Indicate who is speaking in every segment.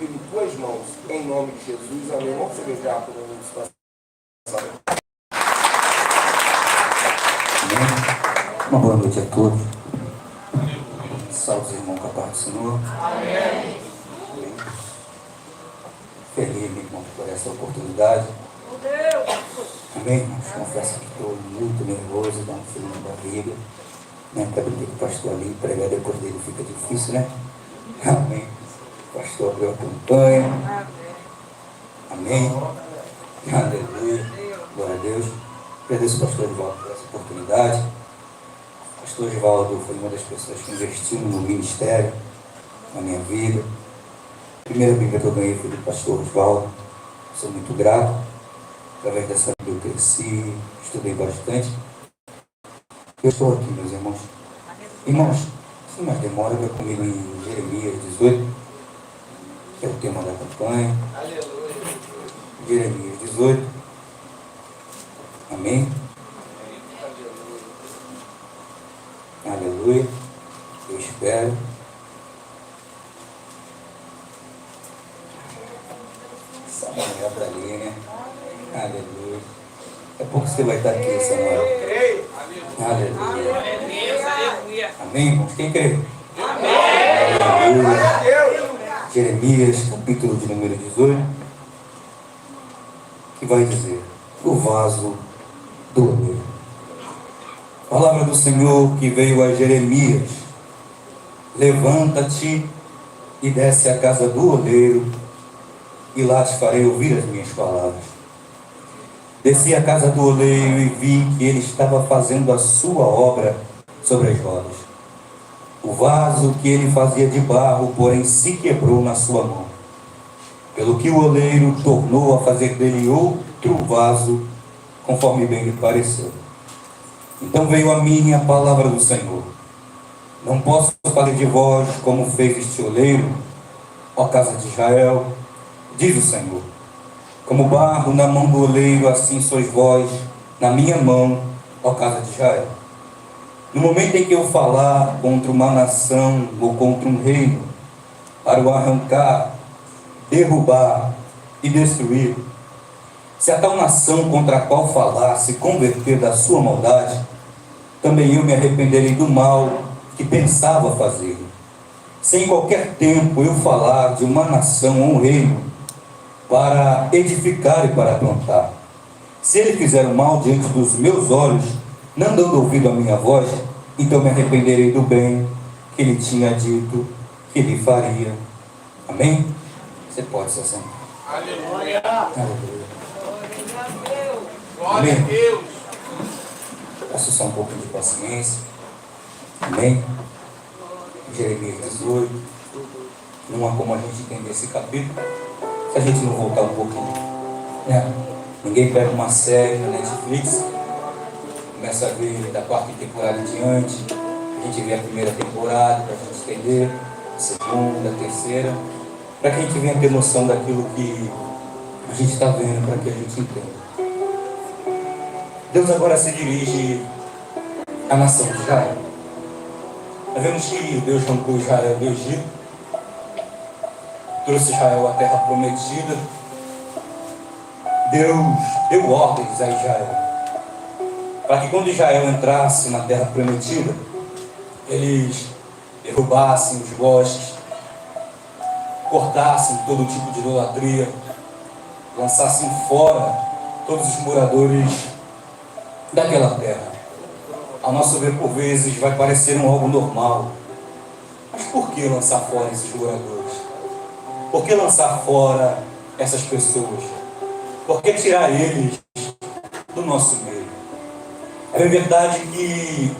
Speaker 1: em tuas mãos, em nome de Jesus, amém. Vamos se beijar por um espaço.
Speaker 2: Uma boa noite a todos. Salve os irmãos com a paz do Senhor. Amém. Feliz, irmão, por essa oportunidade. Amém, irmãos. Confesso que estou muito nervoso, dá um frio na barriga. Para ter que o pastor ali pregar depois dele fica difícil, né? Amém. O pastor abriu a campanha. Amém. Aleluia. Glória a Deus. Agradeço o pastor Edivaldo por essa oportunidade. O pastor Edivaldo foi uma das pessoas que investiu no ministério, na minha vida. A primeira Bíblia que eu ganhei foi do pastor Edivaldo. Sou muito grato. Através dessa Bíblia eu cresci, estudei bastante. Eu estou aqui, meus irmãos. Irmãos, sem mais demora, vai comigo em Jeremias 18, que é o tema da campanha.
Speaker 1: Aleluia.
Speaker 2: Jeremias 18. Amém. Aleluia. Eu espero. Samuel para ali, né? Aleluia. Daqui a pouco você vai estar aqui, Samuel. Aleluia. Amém, irmãos? Quem crê? Amém. Aleluia. Jeremias, capítulo de número 18, que vai dizer: o vaso do oleiro. Palavra do Senhor que veio a Jeremias: levanta-te e desce à casa do oleiro, e lá te farei ouvir as minhas palavras. Desci à casa do oleiro e vi que ele estava fazendo a sua obra sobre as rodas. O vaso que ele fazia de barro, porém, se quebrou na sua mão. Pelo que o oleiro tornou a fazer dele outro vaso, conforme bem lhe pareceu. Então veio a mim a palavra do Senhor: não posso fazer de vós como fez este oleiro, ó casa de Israel, diz o Senhor. Como barro na mão do oleiro, assim sois vós na minha mão, ó casa de Israel. No momento em que eu falar contra uma nação ou contra um reino, para o arrancar, derrubar e destruir, se a tal nação contra a qual falar se converter da sua maldade, também eu me arrependerei do mal que pensava fazer. Se em qualquer tempo eu falar de uma nação ou um reino, para edificar e para plantar, se ele fizer o mal diante dos meus olhos, não dando ouvido à minha voz, então me arrependerei do bem que ele tinha dito que lhe faria. Amém? Você pode se assentar.
Speaker 1: Aleluia.
Speaker 2: Aleluia.
Speaker 1: Glória a Deus.
Speaker 2: Peço só um pouco de paciência. Amém? Jeremias 18. Não há como a gente entender esse capítulo se a gente não voltar um pouquinho, né? Ninguém pega uma série na Netflix, começa a ver da quarta temporada em diante, a gente vê a primeira temporada para a gente entender, a segunda, a terceira, para que a gente venha ter noção daquilo que a gente está vendo, para que a gente entenda. Deus agora se dirige à nação de Israel. Nós vemos que Deus arrancou Israel do Egito, trouxe Israel à terra prometida. Deus deu ordens a Israel para que quando Israel entrasse na terra prometida, eles derrubassem os bosques, cortassem todo tipo de idolatria, lançassem fora todos os moradores daquela terra. Ao nosso ver, por vezes, vai parecer algo normal. Mas por que lançar fora esses moradores? Por que lançar fora essas pessoas? Por que tirar eles do nosso meio? É verdade que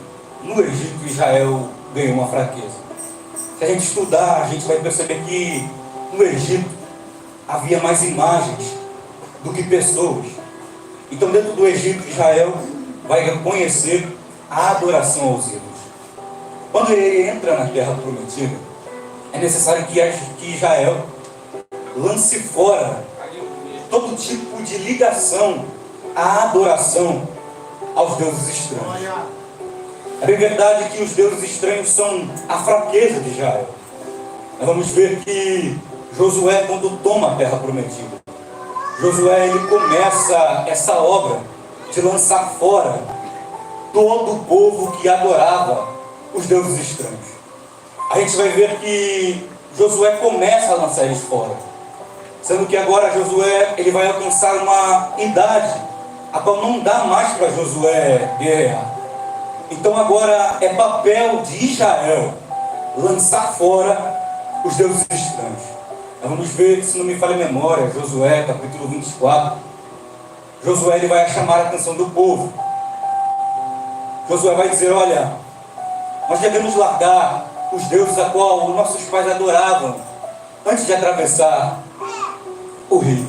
Speaker 2: no Egito Israel ganhou uma fraqueza. Se a gente estudar, a gente vai perceber que no Egito havia mais imagens do que pessoas. Então, dentro do Egito, Israel vai reconhecer a adoração aos ídolos. Quando ele entra na terra prometida, é necessário que Israel lance fora todo tipo de ligação à adoração aos deuses estranhos. É bem verdade que os deuses estranhos são a fraqueza de Israel. Nós vamos ver que Josué, quando toma a terra prometida, Josué, ele começa essa obra de lançar fora todo o povo que adorava os deuses estranhos. A gente vai ver que Josué começa a lançar eles fora, sendo que agora Josué, ele vai alcançar uma idade a qual não dá mais para Josué guerrear. Então agora é papel de Israel lançar fora os deuses estranhos. Vamos ver, se não me falha a memória, Josué, capítulo 24. Josué, ele vai chamar a atenção do povo. Josué vai dizer: olha, nós devemos largar os deuses a qual nossos pais adoravam antes de atravessar o rio.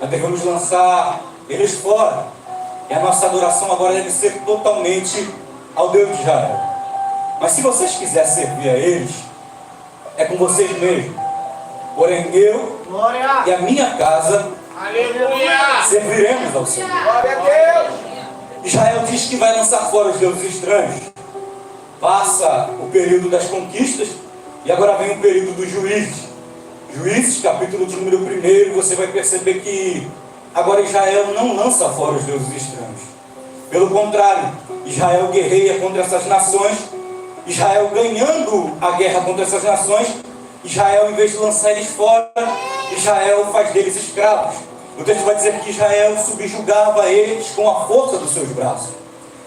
Speaker 2: Nós devemos lançar eles fora. E a nossa adoração agora deve ser totalmente ao Deus de Israel. Mas se vocês quiserem servir a eles, é com vocês mesmos. Porém eu e a minha casa serviremos ao Senhor.
Speaker 1: Glória a Deus.
Speaker 2: Israel diz que vai lançar fora os deuses estranhos. Passa o período das conquistas e agora vem o período dos juízes. Juízes, capítulo de número 1, você vai perceber que agora Israel não lança fora os deuses estranhos. Pelo contrário, Israel guerreia contra essas nações. Israel ganhando a guerra contra essas nações, Israel, em vez de lançar eles fora, Israel faz deles escravos. O texto vai dizer que Israel subjugava eles com a força dos seus braços.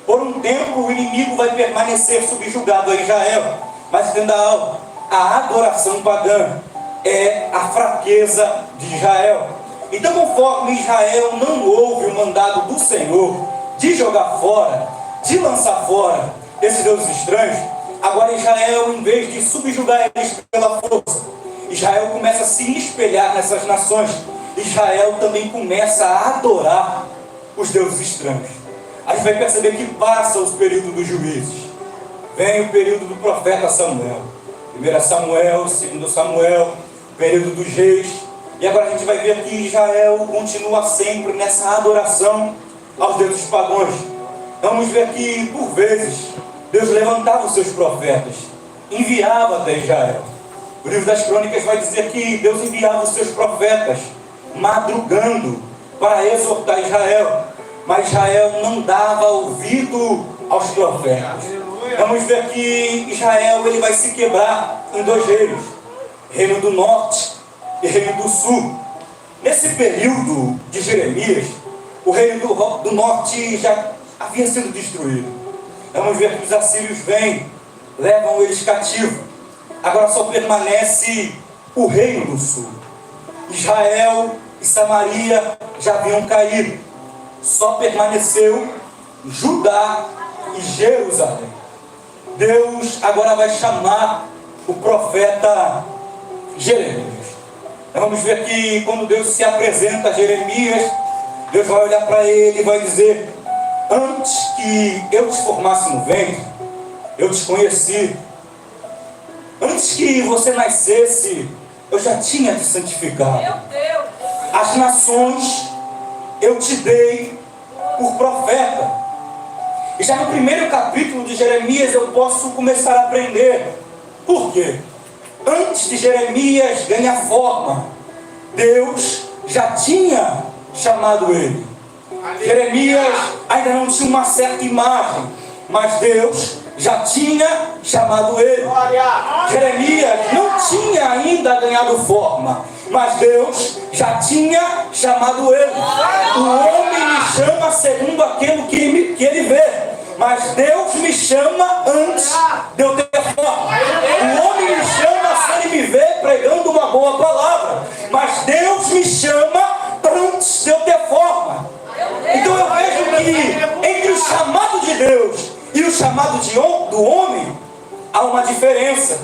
Speaker 2: Por um tempo o inimigo vai permanecer subjugado a Israel. Mas entenda algo: a adoração pagã é a fraqueza de Israel. Então, conforme Israel não ouve o mandado do Senhor de jogar fora, de lançar fora esses deuses estranhos, agora Israel, em vez de subjugar eles pela força, Israel começa a se espelhar nessas nações. Israel também começa a adorar os deuses estranhos. A gente vai perceber que passa os períodos dos juízes. Vem o período do profeta Samuel. 1 Samuel, 2 Samuel, período dos reis. E agora a gente vai ver que Israel continua sempre nessa adoração aos deuses pagãos. Vamos ver que, por vezes, Deus levantava os seus profetas, enviava até Israel. O livro das Crônicas vai dizer que Deus enviava os seus profetas madrugando para exortar Israel, mas Israel não dava ouvido aos profetas. Vamos ver que Israel, ele vai se quebrar em dois reinos: reino do norte e reino do sul. Nesse período de Jeremias, o reino do norte já havia sido destruído. Vamos ver que os assírios vêm, levam eles cativos. Agora só permanece o reino do sul. Israel e Samaria já haviam caído. Só permaneceu Judá e Jerusalém. Deus agora vai chamar o profeta Jeremias. Vamos ver que quando Deus se apresenta a Jeremias, Deus vai olhar para ele e vai dizer: antes que eu te formasse no ventre, eu te conheci. Antes que você nascesse, eu já tinha te santificado. As nações eu te dei por profeta. E já no primeiro capítulo de Jeremias eu posso começar a aprender. Por quê? Antes de Jeremias ganhar forma, Deus já tinha chamado ele. Jeremias ainda não tinha uma certa imagem, mas Deus já tinha chamado ele. Jeremias não tinha ainda ganhado forma, mas Deus já tinha chamado ele. O homem me chama segundo aquilo que ele vê, mas Deus me chama antes de eu ter forma. O homem me chama se ele me vê pregando uma boa palavra, mas Deus me chama antes de eu ter forma. Então eu vejo que entre o chamado de Deus e o chamado do homem há uma diferença.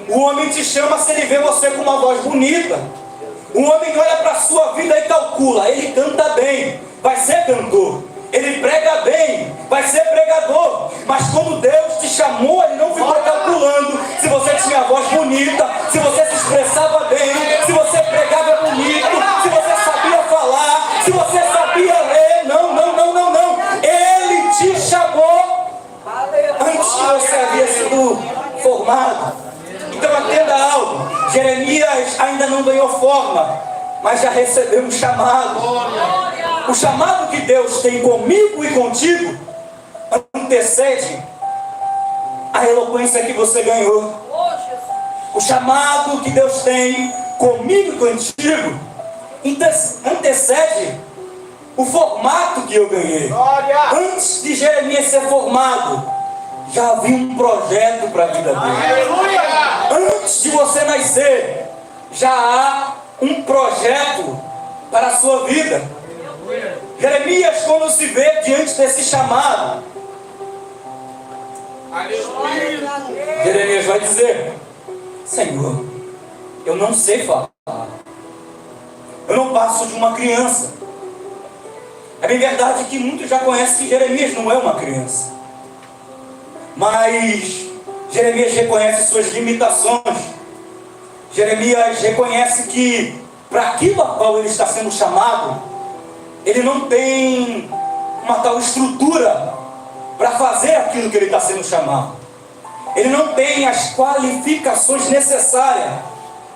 Speaker 2: O homem te chama se ele vê você com uma voz bonita. O homem olha para a sua vida e calcula: ele canta bem, vai ser cantor. Ele prega bem, vai ser pregador. Mas quando Deus te chamou, ele não ficou calculando se você tinha a voz bonita, se você se expressava bem, se você pregava bonito, se você sabia falar, se você sabia ler. Não. Ele te chamou antes que você havia sido formado. Então entenda algo: Jeremias ainda não forma, mas já recebeu um chamado. O chamado que Deus tem comigo e contigo antecede a eloquência que você ganhou. O chamado que Deus tem comigo e contigo antecede o formato que eu ganhei. Antes de Jeremias ser formado, já havia um projeto para a vida dele. Antes de você nascer, já há um projeto para a sua vida. Jeremias, quando se vê diante desse chamado, Jeremias vai dizer: Senhor, eu não sei falar. Eu não passo de uma criança. É bem verdade que muitos já conhecem que Jeremias não é uma criança. Mas Jeremias reconhece suas limitações. Jeremias reconhece que para aquilo a qual ele está sendo chamado, ele não tem uma tal estrutura para fazer aquilo que ele está sendo chamado. Ele não tem as qualificações necessárias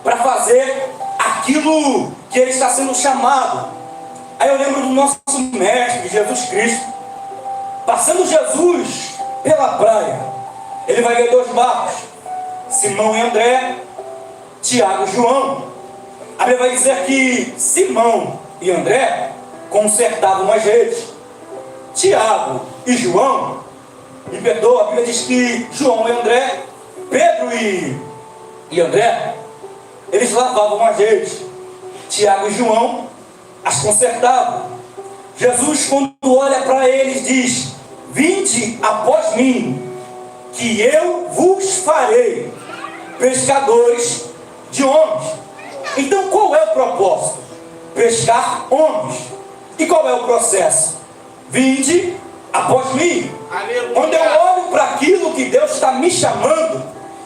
Speaker 2: para fazer aquilo que ele está sendo chamado. Aí eu lembro do nosso mestre, Jesus Cristo. Passando Jesus pela praia, ele vai ver dois barcos, Simão e André, Tiago e João. A Bíblia vai dizer que Simão e André consertavam as redes. Tiago e João, me perdoa, a Bíblia diz que João e André, Pedro e André, eles lavavam as redes. Tiago e João as consertavam. Jesus, quando olha para eles, diz: vinde após mim, que eu vos farei pescadores de homens. Então qual é o propósito? Pescar homens. E qual é o processo? Vinde após mim. Aleluia. Quando eu olho para aquilo que Deus está me chamando,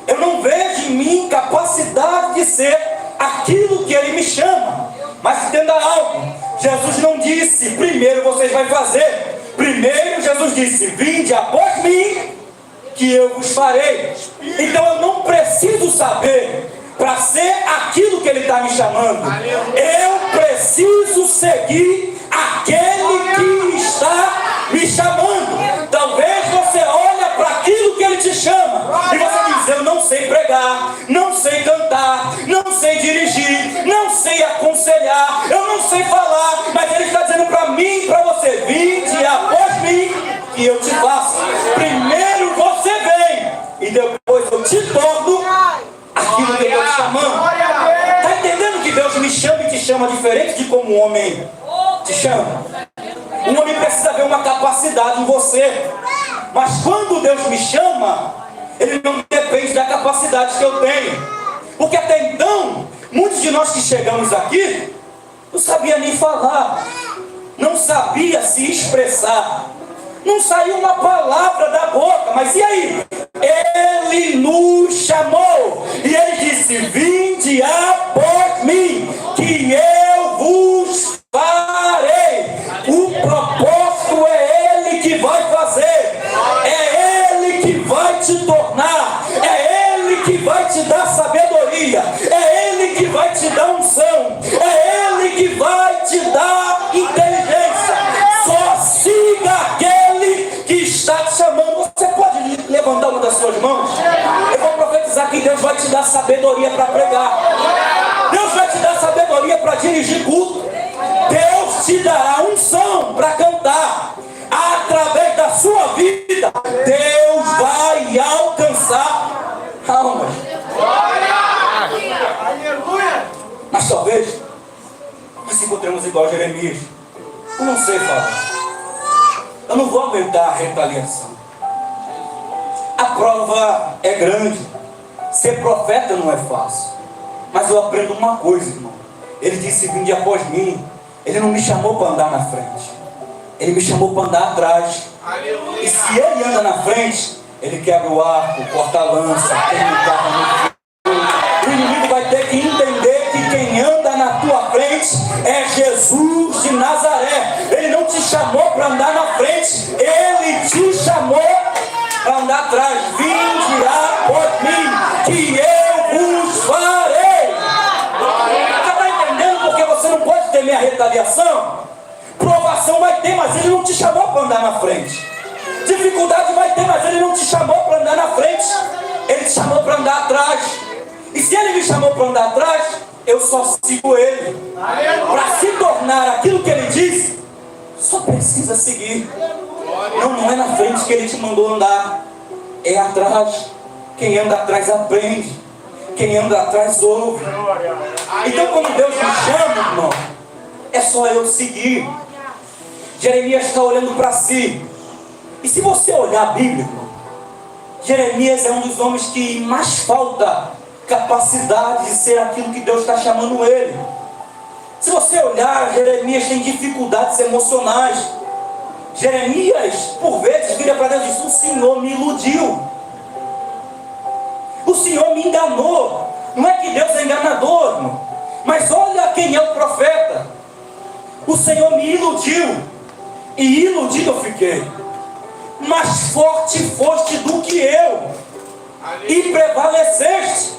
Speaker 2: eu não vejo em mim capacidade de ser aquilo que Ele me chama. Mas entenda algo, Jesus não disse: primeiro vocês vão fazer. Primeiro Jesus disse: vinde após mim, que eu vos farei. Então eu não preciso saber para ser aquilo que Ele está me chamando. Eu preciso seguir aquele que está me chamando. Talvez você olhe para aquilo que Ele te chama e você diz: eu não sei pregar, não sei cantar, não sei dirigir, não sei aconselhar, eu não sei falar, mas Ele está dizendo para mim e para você: vinde após mim, que eu te faço. Primeiro você vem e depois eu te torno aquilo que eu estou te chamando. Está entendendo que Deus me chama e te chama diferente de como um homem te chama? Um homem precisa ver uma capacidade em você. Mas quando Deus me chama, Ele não depende da capacidade que eu tenho. Porque até então, muitos de nós que chegamos aqui não sabia nem falar, não sabia se expressar, não saiu uma palavra da boca. Mas e aí? Ele nos chamou e Ele disse: vinde após mim, que eu vos farei. O propósito é Ele que vai fazer, é Ele que vai te tornar, é Ele que vai te dar sabedoria, é Ele que vai te dar unção, é Ele que vai te dar inteligência. Só siga aquele que está te chamando. Você pode levantar uma das suas mãos? Eu vou profetizar que Deus vai te dar sabedoria para pregar, Deus vai te dar sabedoria para dirigir culto, Deus te dará unção para cantar. Através da sua vida, Deus vai alcançar almas. Mas talvez nós encontremos igual a Jeremias: eu não sei falar, eu não vou aguentar a retaliação. A prova é grande. Ser profeta não é fácil. Mas eu aprendo uma coisa, irmão. Ele disse: vinde após mim. Ele não me chamou para andar na frente, Ele me chamou para andar atrás. Aleluia. E se Ele anda na frente, Ele quebra o arco, corta a lança, tem um carro no fogo. O inimigo vai ter que entender que quem anda na tua frente é Jesus de Nazaré. Ele não te chamou para andar na frente, Ele te chamou para andar atrás. Vinde após mim, que eu vos farei. Você está retaliação. Provação vai ter, mas Ele não te chamou para andar na frente. Dificuldade vai ter, mas Ele não te chamou para andar na frente. Ele te chamou para andar atrás. E se Ele me chamou para andar atrás, eu só sigo Ele. Para se tornar aquilo que Ele disse, só precisa seguir. Não é na frente que Ele te mandou andar, é atrás. Quem anda atrás aprende. Quem anda atrás ouve. Então quando Deus me chama, irmão, é só eu seguir. Jeremias está olhando para si. E se você olhar a Bíblia, irmão, Jeremias é um dos homens que mais falta capacidade de ser aquilo que Deus está chamando ele. Se você olhar, Jeremias tem dificuldades emocionais. Jeremias, por vezes, vira para Deus e diz: o Senhor me iludiu. O Senhor me enganou. Não é que Deus é enganador, irmão, mas olha quem é o profeta. O Senhor me iludiu, e iludido eu fiquei. Mais forte foste do que eu, e prevaleceste.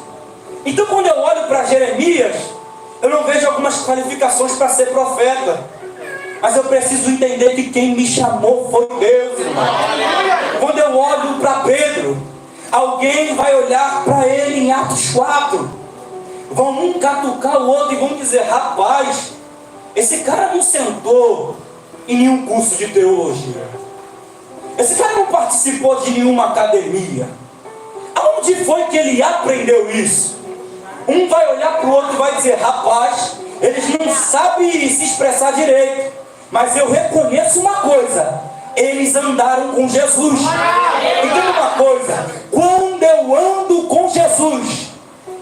Speaker 2: Então quando eu olho para Jeremias, eu não vejo algumas qualificações para ser profeta, mas eu preciso entender que quem me chamou foi Deus, irmão. Quando eu olho para Pedro, alguém vai olhar para ele em Atos 4, vão um catucar o outro e vão dizer: rapaz, esse cara não sentou em nenhum curso de teologia, esse cara não participou de nenhuma academia. Aonde foi que ele aprendeu isso? Um vai olhar para o outro e vai dizer: rapaz, eles não sabem se expressar direito, mas eu reconheço uma coisa: eles andaram com Jesus. Entenda uma coisa: quando eu ando com Jesus,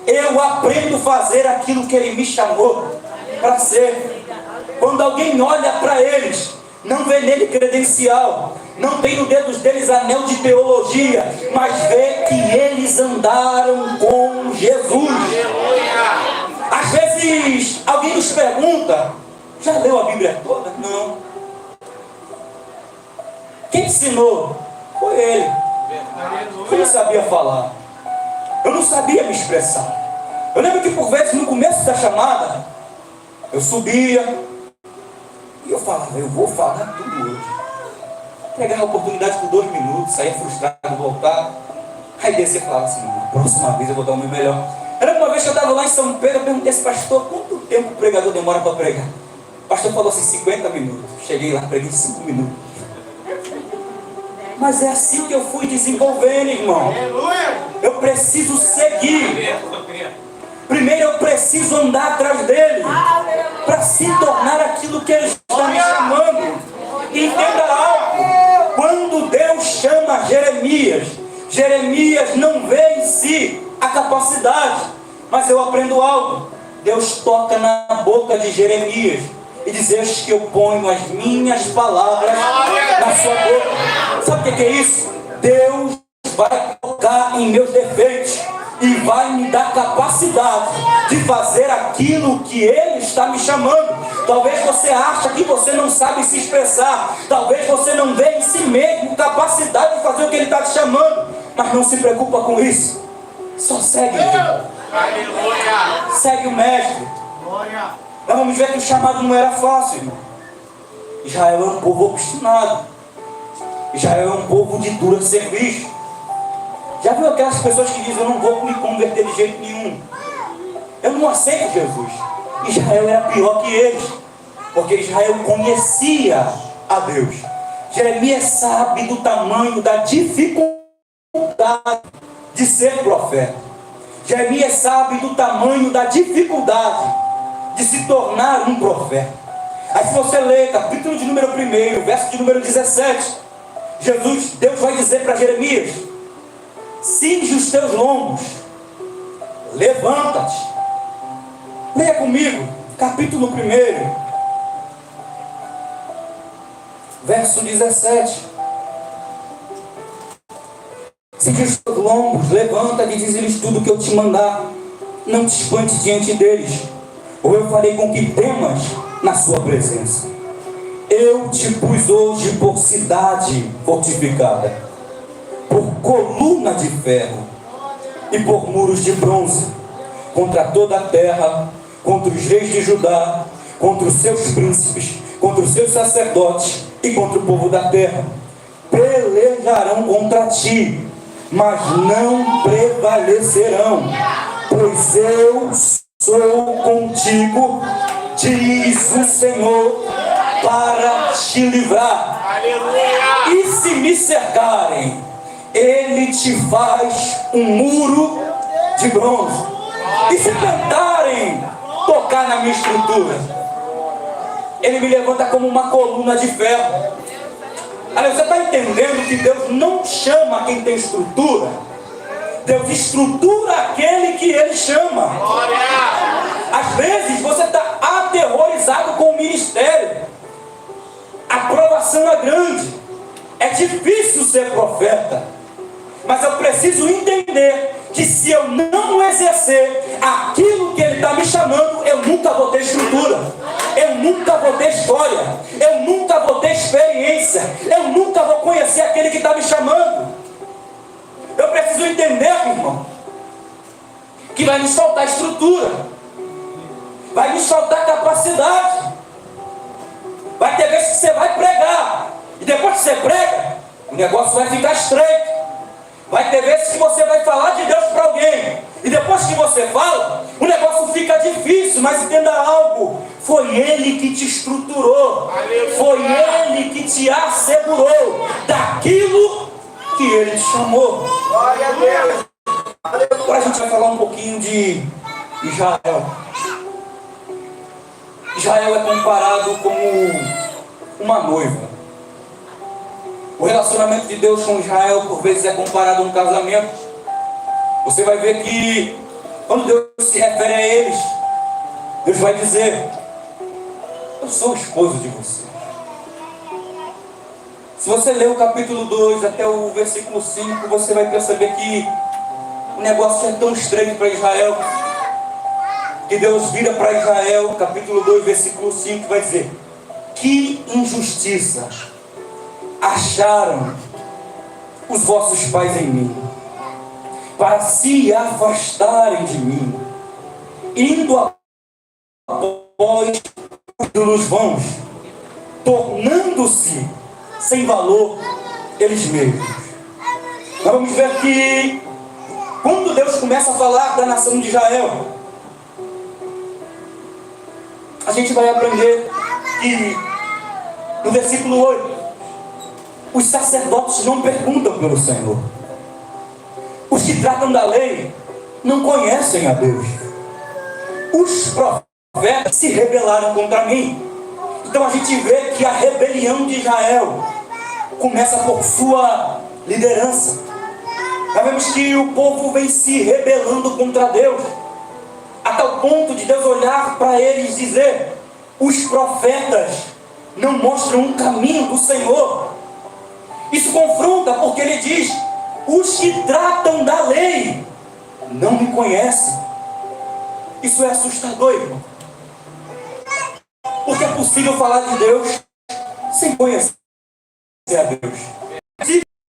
Speaker 2: eu aprendo a fazer aquilo que Ele me chamou para ser. Quando alguém olha para eles, não vê nele credencial, não tem no dedos deles anel de teologia, mas vê que eles andaram com Jesus. Às vezes alguém nos pergunta: já leu a Bíblia toda? Não. Quem ensinou? Foi ele. Eu não sabia falar, eu não sabia me expressar. Eu lembro que por vezes no começo da chamada, eu subia e eu falava: eu vou falar tudo hoje. Pegava a oportunidade por 2 minutos, saía frustrado, voltava. Aí descia e falava assim: próxima vez eu vou dar o meu melhor. Era uma vez que eu estava lá em São Pedro, eu perguntei a esse pastor: quanto tempo o pregador demora para pregar? O pastor falou assim: 50 minutos. Cheguei lá, preguei 5 minutos. Mas é assim que eu fui desenvolvendo, irmão. Eu preciso seguir. Primeiro eu preciso andar atrás dele, para se tornar aquilo que ele está me chamando. E entenda algo: quando Deus chama Jeremias, Jeremias não vê em si a capacidade, mas eu aprendo algo. Deus toca na boca de Jeremias e diz: eis que eu ponho as minhas palavras na sua boca. Sabe o que é isso? Deus vai tocar em meus defeitos e vai me dar capacidade de fazer aquilo que Ele está me chamando. Talvez você ache que você não sabe se expressar, talvez você não vê em si mesmo capacidade de fazer o que Ele está te chamando, mas não se preocupa com isso. Só segue Ele. Segue o mestre. Nós vamos ver que o chamado não era fácil, irmão. Israel é um povo obstinado. Israel é um povo de dura serviço. Já viu aquelas pessoas que dizem: eu não vou me converter de jeito nenhum, eu não aceito Jesus? Israel era pior que eles, porque Israel conhecia a Deus. Jeremias sabe do tamanho da dificuldade de ser profeta. Jeremias sabe do tamanho da dificuldade de se tornar um profeta. Aí se você lê capítulo de número 1, verso de número 17, Deus vai dizer para Jeremias: cinge os teus lombos, levanta-te. Leia comigo, capítulo 1, verso 17. Cinge os teus lombos, levanta-te e diz-lhes tudo o que eu te mandar. Não te espantes diante deles, ou eu farei com que temas na sua presença. Eu te pus hoje por cidade fortificada, por coluna de ferro e por muros de bronze, contra toda a terra, contra os reis de Judá, contra os seus príncipes, contra os seus sacerdotes e contra o povo da terra. Pelejarão contra ti, mas não prevalecerão, pois eu sou contigo, diz o Senhor, para te livrar.
Speaker 3: Aleluia!
Speaker 2: E se me cercarem, Ele te faz um muro de bronze. E se tentarem tocar na minha estrutura, Ele me levanta como uma coluna de ferro. Olha, você está entendendo que Deus não chama quem tem estrutura? Deus estrutura aquele que Ele chama. Às vezes você está aterrorizado com o ministério. A provação é grande. É difícil ser profeta. Mas eu preciso entender que se eu não exercer aquilo que Ele está me chamando, eu nunca vou ter estrutura, eu nunca vou ter história, eu nunca vou ter experiência, eu nunca vou conhecer aquele que está me chamando. Eu preciso entender, meu irmão, que vai nos faltar estrutura, vai nos faltar capacidade. Vai ter vezes que você vai pregar, e depois que você prega, o negócio vai ficar estreito. Vai ter vezes que você vai falar de Deus para alguém, e depois que você fala, o negócio fica difícil. Mas entenda algo: foi Ele que te estruturou, foi Ele que te assegurou daquilo que Ele te chamou.
Speaker 1: Glória a Deus.
Speaker 2: Agora a gente vai falar um pouquinho de Israel. Israel é comparado como uma noiva. O relacionamento de Deus com Israel, por vezes, é comparado a um casamento. Você vai ver que, quando Deus se refere a eles, Deus vai dizer: eu sou o esposo de você. Se você ler o capítulo 2 até o versículo 5, você vai perceber que o negócio é tão estranho para Israel, que Deus vira para Israel, capítulo 2, versículo 5, vai dizer: que injustiça acharam os vossos pais em mim, para se afastarem de mim, indo após ídolos vãos, tornando-se sem valor eles mesmos. Nós vamos ver que, quando Deus começa a falar da nação de Israel, a gente vai aprender que, no versículo 8, os sacerdotes não perguntam pelo Senhor. Os que tratam da lei não conhecem a Deus. Os profetas se rebelaram contra mim. Então a gente vê que a rebelião de Israel começa por sua liderança. Nós vemos que o povo vem se rebelando contra Deus, a tal ponto de Deus olhar para eles e dizer: os profetas não mostram um caminho do Senhor. Isso confronta, porque Ele diz: os que tratam da lei não me conhecem. Isso é assustador, irmão, porque é possível falar de Deus sem conhecer a Deus.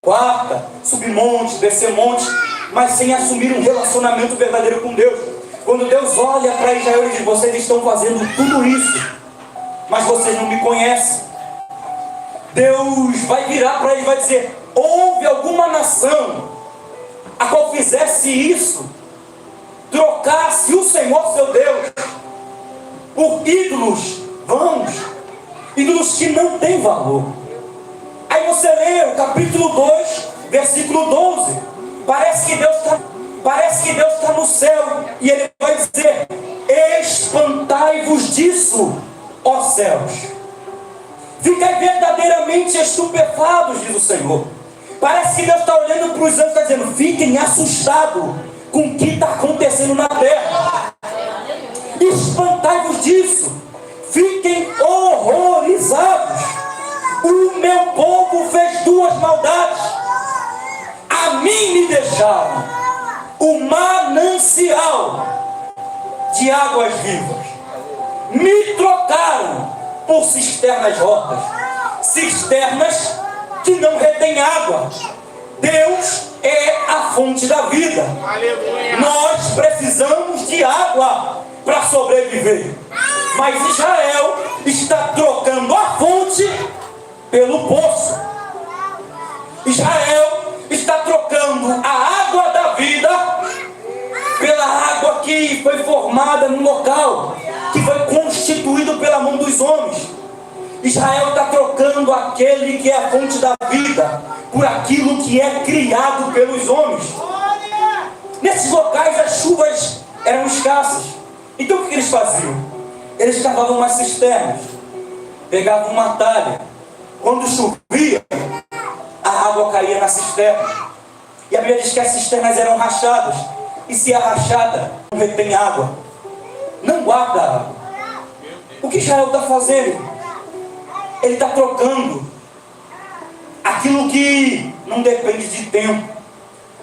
Speaker 2: Quarta, subir monte, descer monte, mas sem assumir um relacionamento verdadeiro com Deus. Quando Deus olha para Israel e diz: vocês estão fazendo tudo isso, mas vocês não me conhecem. Deus vai virar para ele e vai dizer: houve alguma nação a qual fizesse isso, trocasse o Senhor seu Deus por ídolos vãos, ídolos que não têm valor. Aí você lê o capítulo 2, versículo 12. Parece que Deus está no céu, e Ele vai dizer: espantai-vos disso, ó céus. Ficai verdadeiramente estupefados, diz o Senhor. Parece que Deus está olhando para os anjos e está dizendo: fiquem assustados com o que está acontecendo na terra. Espantai-vos disso. Fiquem horrorizados. O meu povo fez duas maldades. A mim me deixaram o manancial de águas vivas. Me trocaram por cisternas rotas, cisternas que não retêm água. Deus é a fonte da vida.
Speaker 3: Aleluia.
Speaker 2: Nós precisamos de água para sobreviver. Mas Israel está trocando a fonte pelo poço. Israel está trocando a água da vida pela água que foi formada no local, que foi constituído pela mão dos homens. Israel está trocando aquele que é a fonte da vida por aquilo que é criado pelos homens. Nesses locais as chuvas eram escassas. Então o que eles faziam? Eles cavavam umas cisternas, pegavam uma talha. Quando chovia, a água caía na cisterna. E a Bíblia diz que as cisternas eram rachadas. E se é rachada, não retém água, não guarda água. O que Israel está fazendo? Ele está trocando aquilo que não depende de tempo,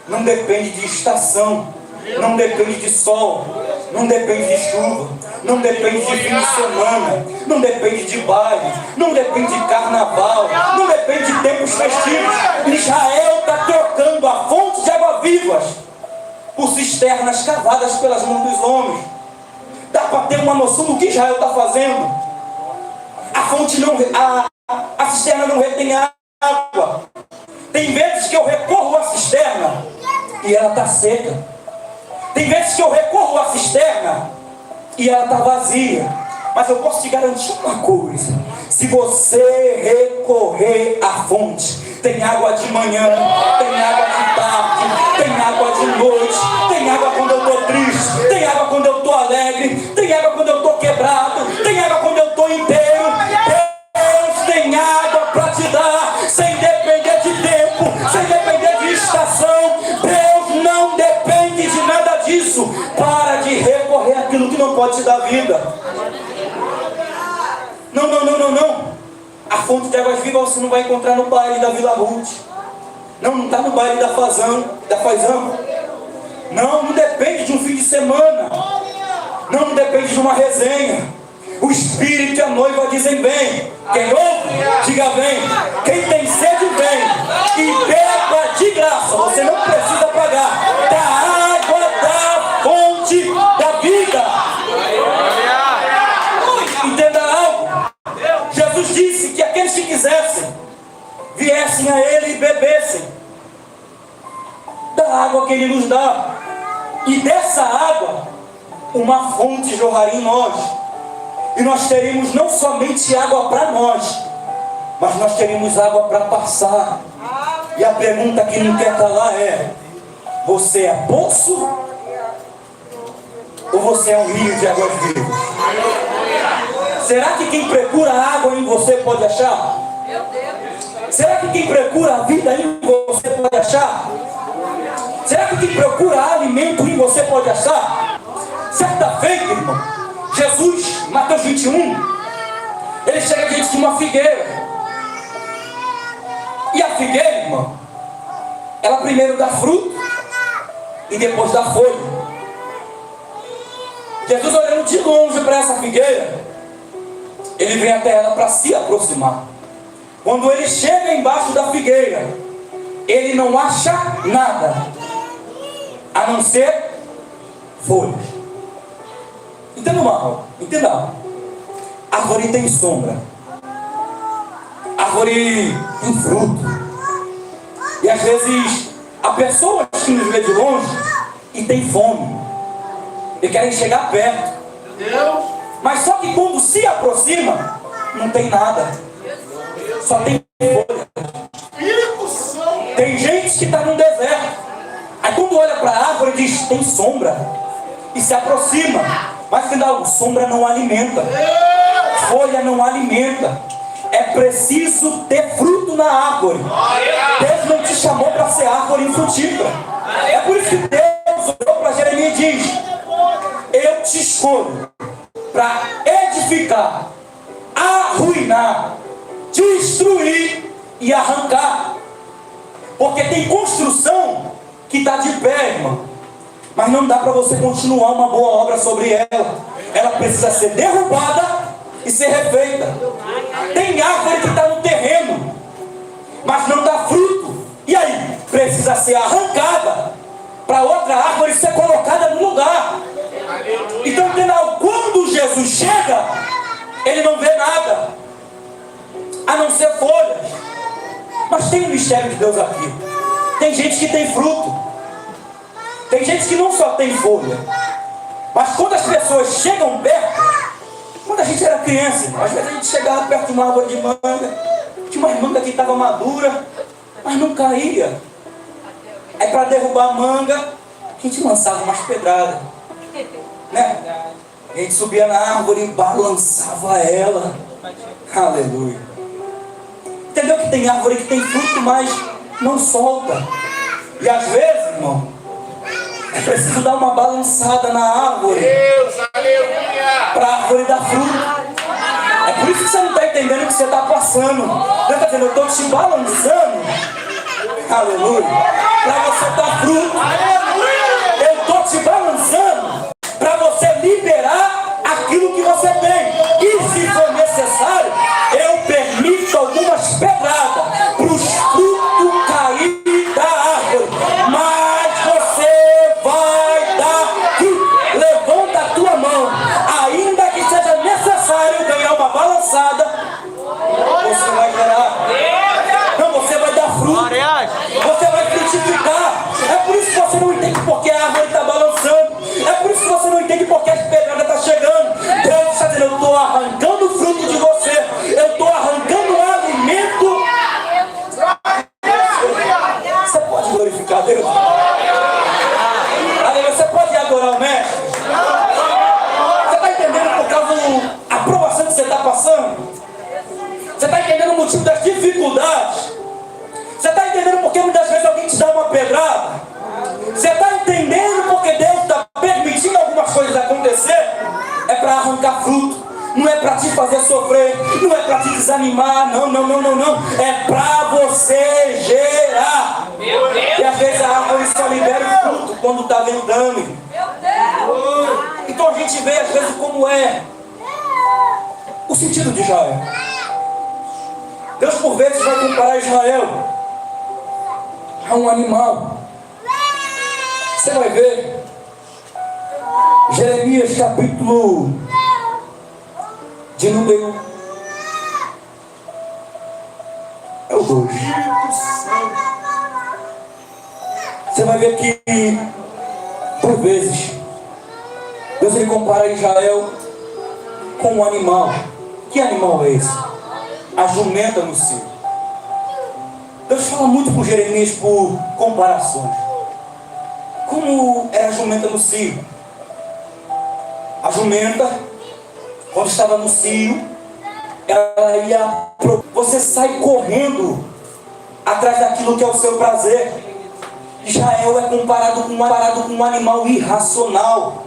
Speaker 2: não depende de estação, não depende de sol, não depende de chuva, não depende de fim de semana, não depende de baile, não depende de carnaval, não depende de tempos festivos. Israel está trocando a fonte de água vivas por cisternas cavadas pelas mãos dos homens. Dá para ter uma noção do que Israel está fazendo? A fonte não, a cisterna não retém água. Tem vezes que eu recorro à cisterna e ela está seca. Tem vezes que eu recorro à cisterna e ela está vazia. Mas eu posso te garantir uma coisa: se você recorrer à fonte, tem água de manhã, tem água de tarde, tem água de noite, tem água quando eu estou triste, tem água quando eu estou alegre, tem água quando eu estou quebrado, tem água quando eu estou inteiro. Deus tem água para te dar, sem depender de tempo, sem depender de estação. Deus não depende de nada disso. Para de recorrer àquilo que não pode te dar vida. Não. A fonte de águas vivas você não vai encontrar no baile da Vila Ruth. Não está no baile da Fazão. Não depende de um fim de semana. Não depende de uma resenha. O Espírito e a noiva dizem vem. Quem ouve, diga vem. Quem tem sede, vem. E beba de graça. Você não precisa pagar. Da água da fonte da vida. Entenda algo. Jesus disse que aqueles que quisessem viessem a Ele e bebessem da água que Ele nos dá. E dessa água uma fonte jorraria em nós. E nós teremos não somente água para nós, mas nós teremos água para passar. E a pergunta que não quer calar é: você é poço ou você é um rio de águas vivas? Será que quem procura água em você pode achar? Será que quem procura a vida em você pode achar? Será que quem procura alimento em você pode achar? Certa feita, irmão, Jesus, Mateus 21, ele chega diante de uma figueira. E a figueira, irmão, ela primeiro dá fruto e depois dá folha. Jesus, olhando de longe para essa figueira, ele vem até ela para se aproximar. Quando ele chega embaixo da figueira, ele não acha nada a não ser folhas. Entenda mal, entenda. Árvore tem sombra, árvore tem fruto. E às vezes há pessoas que nos vê de longe e tem fome e querem chegar perto, mas só que quando se aproxima não tem nada, só tem folha. Tem gente que está no deserto, aí quando olha para a árvore diz tem sombra e se aproxima. Mas afinal, sombra não alimenta, folha não alimenta. É preciso ter fruto na árvore. Deus não te chamou para ser árvore infrutífera. É por isso que Deus olhou para Jeremias e diz: eu te escolho para edificar, arruinar, destruir e arrancar. Porque tem construção que está de pé, irmão, mas não dá para você continuar uma boa obra sobre ela. Ela precisa ser derrubada e ser refeita. Tem árvore que está no terreno, mas não dá fruto. E aí? Precisa ser arrancada para outra árvore ser colocada no lugar. Então, quando Jesus chega, ele não vê nada, a não ser folhas. Mas tem um mistério de Deus aqui. Tem gente que tem fruto. Tem gente que não só tem folha. Mas quando as pessoas chegam perto, quando a gente era criança, às vezes a gente chegava perto de uma árvore de manga, tinha uma manga que estava madura, mas não caía. Aí para derrubar a manga, a gente lançava umas pedradas, né? A gente subia na árvore e balançava ela. Aleluia. Entendeu que tem árvore que tem fruto, mas não solta. E às vezes, irmão, é preciso dar uma balançada na árvore.
Speaker 1: Deus, aleluia!
Speaker 2: Para a árvore dar fruto. É por isso que você não está entendendo o que você está passando. Deus está dizendo, eu estou te balançando. Aleluia. Para você dar fruto. Eu estou te balançando para você liberar aquilo que você tem. E se for necessário, eu permito algumas pedradas para os frutos caírem da árvore. Mas você vai dar fruto. Levanta a tua mão. Ainda que seja necessário ganhar uma balançada, você vai ganhar. Não, você vai dar fruto. Você vai frutificar. É por isso que você não entende porque a árvore está balançando. É por isso que você não entende porque as pedradas estão chegando. Deus está dizendo, eu estou arrancando o fruto de você. Eu estou arrancando o alimento. Você pode glorificar Deus? Aleluia. Você pode adorar o Mestre? Você está entendendo por causa da aprovação que você está passando? Você está entendendo o motivo das dificuldades? Você está entendendo porque muitas vezes alguém te dá uma pedrada? Você está entendendo porque Deus está permitindo algumas coisas acontecer? É para arrancar fruto. Não é para te fazer sofrer. Não é para te desanimar. Não. É para você gerar. E às vezes a árvore só libera o fruto quando está ventando. Então a gente vê às vezes como é o sentido de Israel. Deus por vezes vai comparar Israel a um animal. Você vai ver Jeremias capítulo de número é o 2. Você vai ver que por vezes Deus ele compara Israel com um animal. Que animal é esse? A jumenta no cio. Deus fala muito com Jeremias por comparações. Como era a jumenta no cio? A jumenta, quando estava no cio, ela ia. Você sai correndo atrás daquilo que é o seu prazer. Israel é comparado com um animal irracional.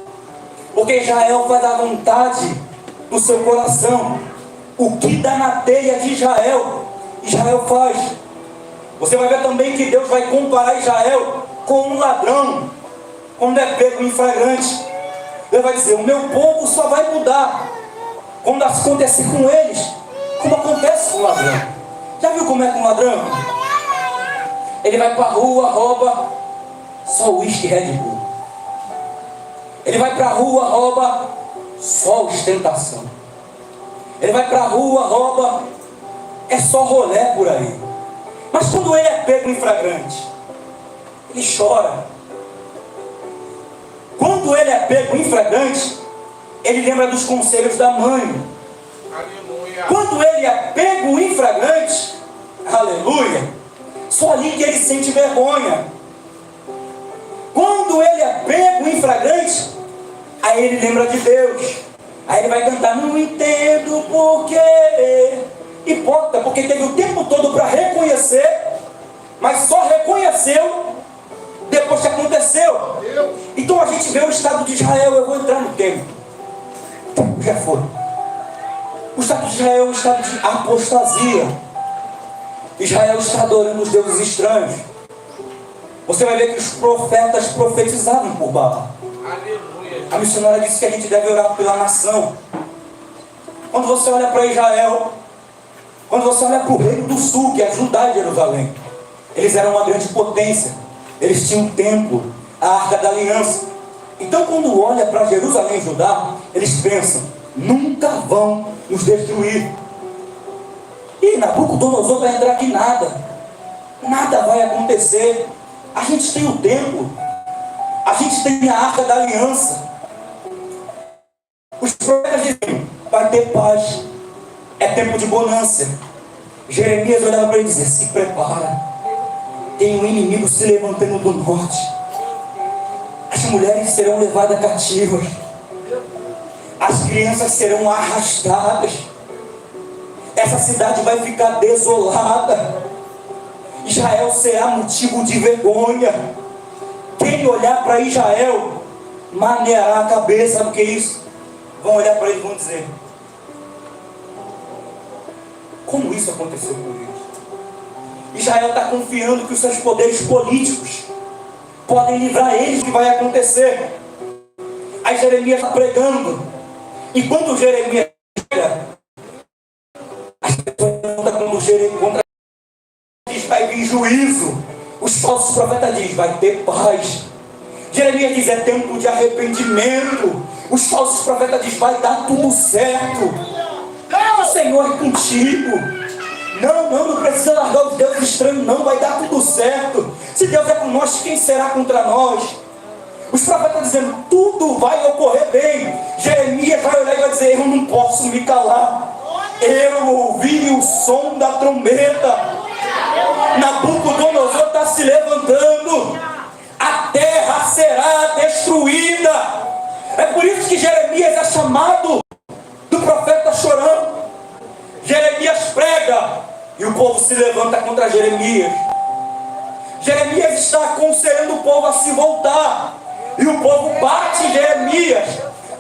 Speaker 2: Porque Israel faz a vontade do seu coração. O que dá na telha de Israel, Israel faz. Você vai ver também que Deus vai comparar Israel com um ladrão, quando é pego em flagrante. Deus vai dizer, o meu povo só vai mudar quando acontecer com eles, como acontece com o ladrão. Já viu como é com o ladrão? Ele vai para a rua, rouba só uísque Red Bull. Ele vai para a rua, rouba só ostentação. Ele vai para a rua, rouba, é só rolé por aí. Mas quando ele é pego em flagrante, ele chora. Quando ele é pego em flagrante, ele lembra dos conselhos da mãe.
Speaker 1: Aleluia.
Speaker 2: Quando ele é pego em flagrante, aleluia, só ali que ele sente vergonha. Quando ele é pego em flagrante, aí ele lembra de Deus. Aí ele vai cantar, não entendo porquê. Hipócrita, porque teve o tempo todo para reconhecer, mas só reconheceu depois que aconteceu. Então a gente vê o estado de Israel. Eu vou entrar no tempo. Já foi. O estado de Israel é um estado de apostasia. Israel está adorando os deuses estranhos. Você vai ver que os profetas profetizavam por Baal. A missionária disse que a gente deve orar pela nação. Quando você olha para Israel, quando você olha para o reino do sul, que é Judá e Jerusalém, eles eram uma grande potência. Eles tinham um templo, a Arca da Aliança. Então quando olha para Jerusalém e Judá, eles pensam, nunca vão nos destruir. E Nabucodonosor vai entrar aqui nada vai acontecer. A gente tem o templo, a gente tem a arca da aliança. Os profetas diziam, vai ter paz, é tempo de bonança. Jeremias olhava para ele e dizia, se prepara, tem um inimigo se levantando do norte, as mulheres serão levadas cativas, as crianças serão arrastadas, essa cidade vai ficar desolada, Israel será motivo de vergonha. Quem olhar para Israel maneará a cabeça. Sabe o que é isso? Vão olhar para ele e vão dizer, como isso aconteceu com Deus? Israel está confiando que os seus poderes políticos podem livrar eles do que vai acontecer. Aí Jeremias está pregando. Enquanto Jeremias prega, as pessoas estão contra eles, vai vir juízo. Os falsos profetas dizem, vai ter paz. Jeremias diz, é tempo de arrependimento. Os falsos profetas dizem, vai dar tudo certo. O Senhor é contigo. Não precisa largar os deuses estranhos, não, vai dar tudo certo. Se Deus é com nós, quem será contra nós? Os profetas dizendo, tudo vai ocorrer bem. Jeremias vai olhar e vai dizer, eu não posso me calar. Eu ouvi o som da trombeta. Nabucodonosor está se levantando. A terra será destruída. É por isso que Jeremias é chamado do profeta chorão. Jeremias prega e o povo se levanta contra Jeremias. Jeremias está aconselhando o povo a se voltar e o povo bate em Jeremias.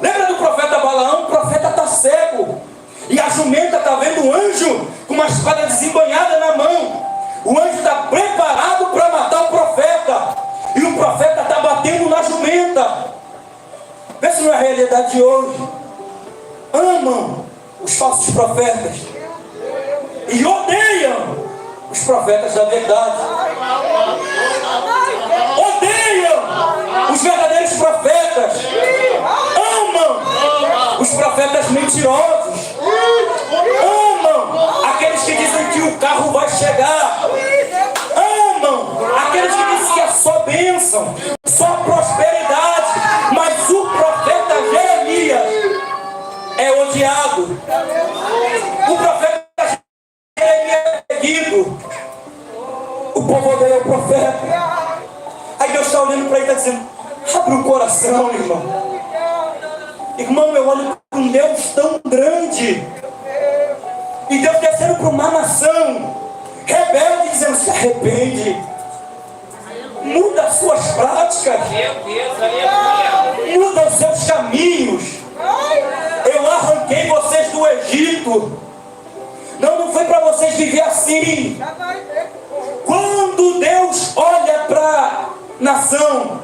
Speaker 2: Lembra do profeta Balaão? O profeta está cego e a jumenta está vendo um anjo com uma espada desembanhada na mão. O anjo está preparado para matar o profeta e o profeta está batendo na jumenta. Vê se não é a realidade de hoje. Amam os falsos profetas e odeiam os profetas da verdade. Odeiam os verdadeiros profetas. Amam os profetas mentirosos. Amam aqueles que dizem que o carro vai chegar. Amam aqueles que dizem que é só bênção, só prosperidade. Mas o profeta Jeremias é odiado. O profeta Jeremias é perseguido. O povo odeia o profeta. Aí Deus está olhando para ele e está dizendo, abre o coração, irmão. Irmão, eu olho para um Deus tão grande. E Deus descendo para uma nação rebelde, dizendo, se arrepende. Muda as suas práticas. Muda os seus caminhos. Eu arranquei vocês do Egito. Não foi para vocês viver assim. Quando Deus olha para a nação,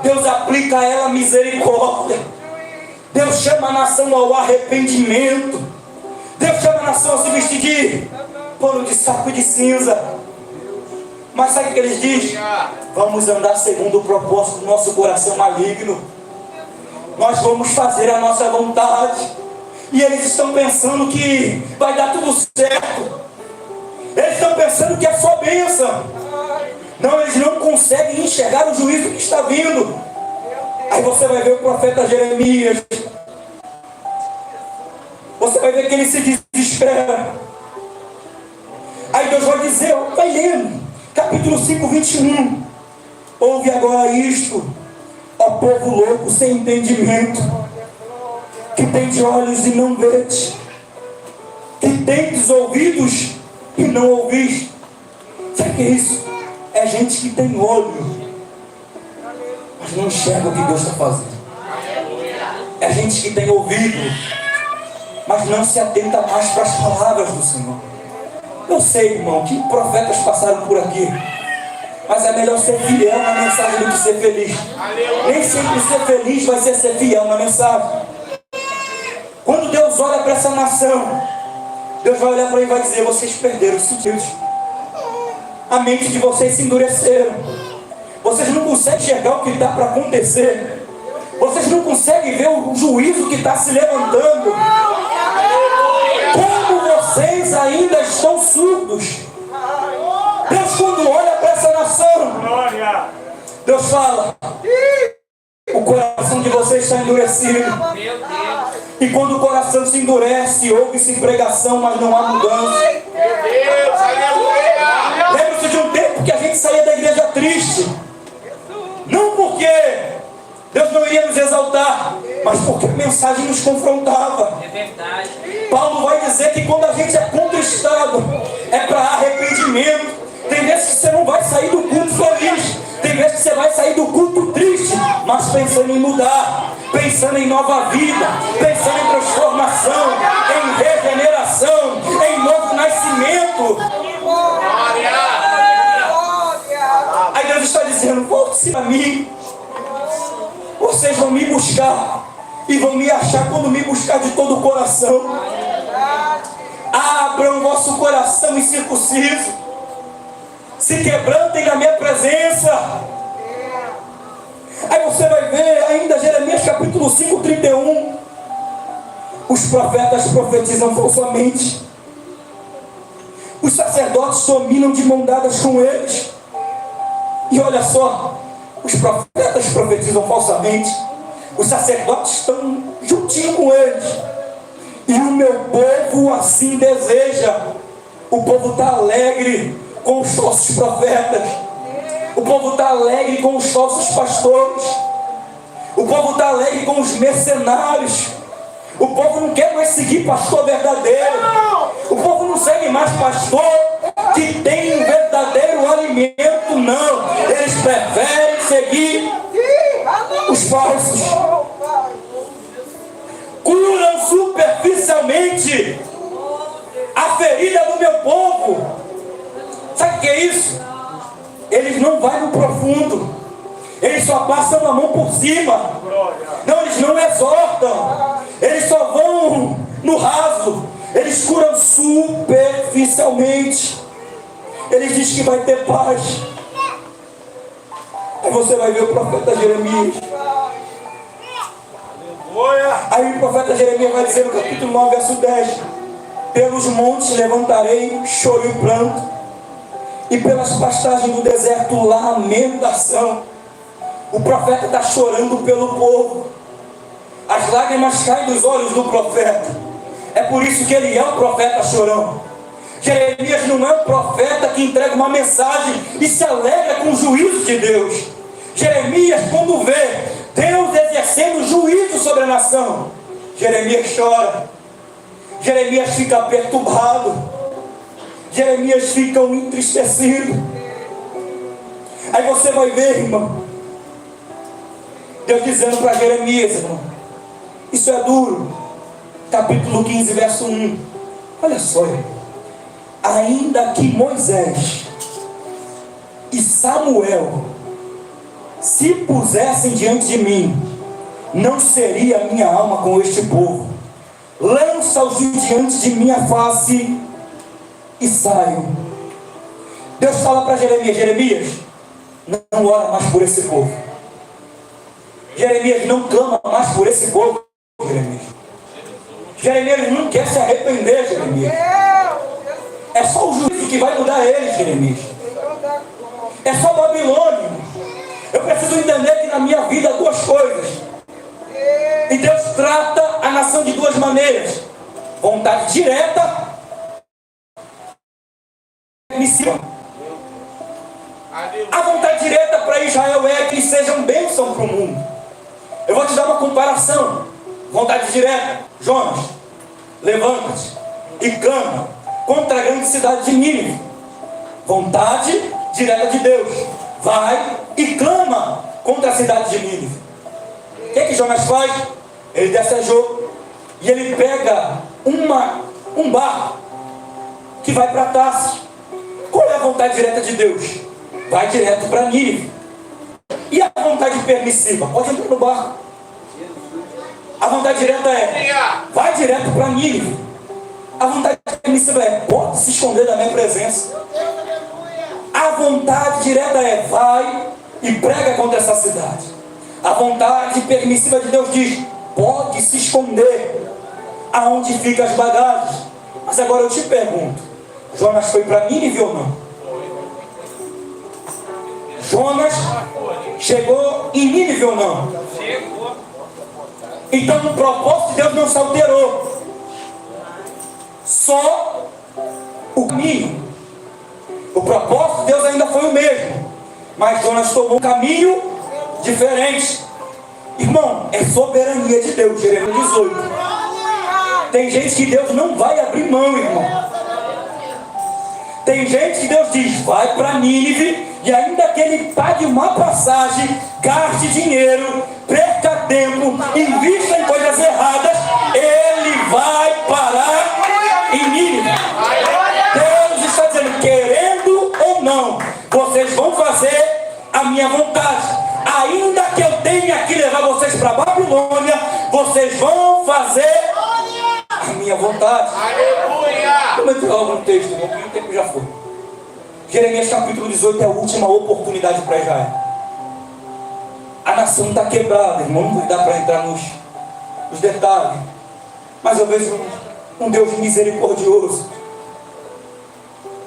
Speaker 2: Deus aplica a ela misericórdia. Deus chama a nação ao arrependimento. Deus chama a nação a se vestir de pano de saco e de cinza. Mas sabe o que eles dizem? Vamos andar segundo o propósito do nosso coração maligno. Nós vamos fazer a nossa vontade. E eles estão pensando que vai dar tudo certo. Eles estão pensando que é só bênção. Não, eles não conseguem enxergar o juízo que está vindo. Aí você vai ver o profeta Jeremias. Você vai ver que ele se desespera. Aí Deus vai dizer, vai lendo, capítulo 5, 21. Ouve agora isto, ó povo louco sem entendimento, que tem olhos e não vês, que tem ouvidos e não ouvis. Sabe o que é isso? É gente que tem olho, mas não enxerga o que Deus está fazendo. É gente que tem ouvido, mas não se atenta mais para as palavras do Senhor. Eu sei, irmão, que profetas passaram por aqui, mas é melhor ser fiel na mensagem do que ser feliz. Nem sempre ser feliz vai ser fiel na mensagem. Quando Deus olha para essa nação, Deus vai olhar para ele e vai dizer, vocês perderam os sentidos. A mente de vocês se endureceram. Vocês não conseguem enxergar o que está para acontecer. Vocês não conseguem ver o juízo que está se levantando. Como vocês ainda estão surdos. Deus, quando olha para essa nação, Deus fala: o coração de vocês está endurecido. E quando o coração se endurece, ouve-se pregação, mas não há mudança. Lembra-se de um tempo que a gente saía da igreja triste. Não porque Deus não iria nos exaltar, mas porque a mensagem nos confrontava.
Speaker 3: É verdade.
Speaker 2: Paulo vai dizer que quando a gente é contristado, é para arrependimento. Tem vezes que você não vai sair do culto feliz. Tem vezes que você vai sair do culto triste, mas pensando em mudar, pensando em nova vida, pensando em transformação, em regeneração, em novo nascimento. Aí Deus está dizendo: volte-se a mim. Vocês vão me buscar e vão me achar quando me buscar de todo o coração. Abram o vosso coração incircunciso. Se quebrantem na minha presença. Aí você vai ver ainda Jeremias capítulo 5, 31. Os profetas profetizam falsamente. Os sacerdotes dominam de mão dadas com eles. E olha só, os profetas profetizam falsamente. Os sacerdotes estão juntinho com eles. E o meu povo assim deseja. O povo está alegre com os falsos profetas. O povo está alegre com os falsos pastores. O povo está alegre com os mercenários. O povo não quer mais seguir pastor verdadeiro. O povo não segue mais pastor que tem um verdadeiro alimento, não. Eles preferem seguir os falsos. Curam superficialmente a ferida do meu povo. Sabe o que é isso? Eles não vão no profundo. Eles só passam a mão por cima. Não, eles não exortam. Eles só vão no raso. Eles curam superficialmente. Eles dizem que vai ter paz. Aí você vai ver o profeta Jeremias. Aí o profeta Jeremias vai dizer no capítulo 9, verso 10: pelos montes levantarei choro e pranto, e pelas pastagens do deserto lamentação. O profeta está chorando pelo povo. As lágrimas caem dos olhos do profeta. É por isso que ele é um profeta chorão. Jeremias não é um profeta que entrega uma mensagem e se alegra com o juízo de Deus. Jeremias, quando vê Deus exercendo juízo sobre a nação, Jeremias chora. Jeremias fica perturbado. Jeremias fica entristecido. Aí você vai ver, irmão, Deus dizendo para Jeremias, irmão, isso é duro. Capítulo 15, verso 1. Olha só, irmão. Ainda que Moisés e Samuel se pusessem diante de mim, não seria minha alma com este povo. Lança-os diante de minha face e saiam. Deus fala para Jeremias: Jeremias, não ora mais por esse povo. Jeremias, não clama mais por esse povo. Jeremias não quer se arrepender, Jeremias. É só o juízo que vai mudar eles, Jeremias. É só Babilônia. Eu preciso entender que na minha vida há duas coisas. E Deus trata a nação de duas maneiras: vontade direta e permissiva. A vontade direta para Israel é que eles sejam bênção para o mundo. Eu vou te dar uma comparação. Vontade direta: Jonas, levanta-te e clama contra a grande cidade de Nínive. Vontade direta de Deus: vai e clama contra a cidade de Nínive. O que Jonas faz? Ele desce a Jope e ele pega um barco que vai para Tarsis. Qual é a vontade direta de Deus? Vai direto para Nínive. E a vontade permissiva? Pode entrar no barco. A vontade direta é: vai direto para Nínive. A vontade permissiva é: pode se esconder da minha presença. A vontade direta é: vai e prega contra essa cidade. A vontade permissiva de Deus diz: pode se esconder aonde ficam as bagagens. Mas agora eu te pergunto, Jonas foi para Nínive ou não? Jonas chegou em Nínive ou não? Então o propósito de Deus não se alterou. Só o caminho. O propósito de Deus ainda foi o mesmo, mas Jonas tomou um caminho diferente. Irmão, é soberania de Deus. Jeremias 18. Tem gente que Deus não vai abrir mão, irmão. Tem gente que Deus diz: vai para Nínive, e ainda que ele pague uma passagem, gaste dinheiro, perca tempo, invista em coisas erradas, ele vai parar em Nínive. Deus está dizendo: querendo ou não, vocês vão fazer a minha vontade. Ainda que eu tenha que levar vocês para Babilônia, vocês vão fazer a minha vontade. Vamos entrar logo no texto, irmão, porque o tempo já foi. Jeremias capítulo 18 é a última oportunidade para Israel. A nação está quebrada, irmão, não vai dar para entrar nos detalhes. Mas eu vejo um Deus misericordioso.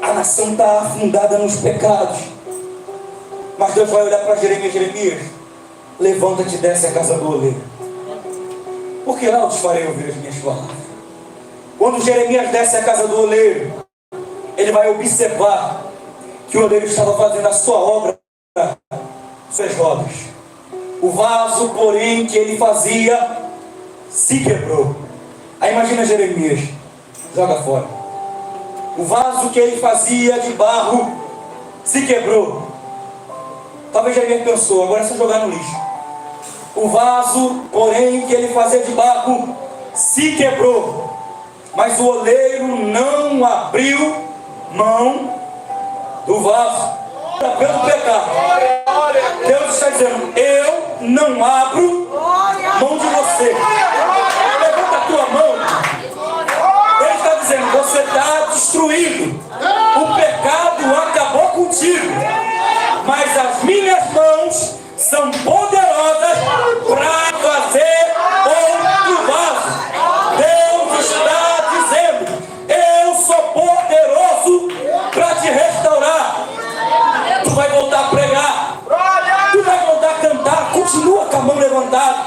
Speaker 2: A nação está afundada nos pecados. Mas Deus vai olhar para Jeremias: Jeremias, levanta-te e desce a casa do oleiro, porque lá eu te farei ouvir as minhas palavras. Quando Jeremias desce a casa do oleiro, ele vai observar que o oleiro estava fazendo a sua obra, suas rodas. O vaso, porém, que ele fazia se quebrou. Aí imagina Jeremias, joga fora. O vaso que ele fazia de barro se quebrou. Talvez Jeremias pensou: agora é só jogar no lixo. O vaso, porém, que ele fazia de barro se quebrou, mas o oleiro não abriu mão do vaso pelo pecado. Deus está dizendo: eu não abro mão de você. Levanta a tua mão. Ele está dizendo: você está destruído. O pecado acabou contigo, mas as minhas mãos são poderosas para fazer outro vaso. Deus está dizendo: eu sou poderoso para te restaurar. Tu vai voltar a pregar, tu vai voltar a cantar, continua com a mão levantada.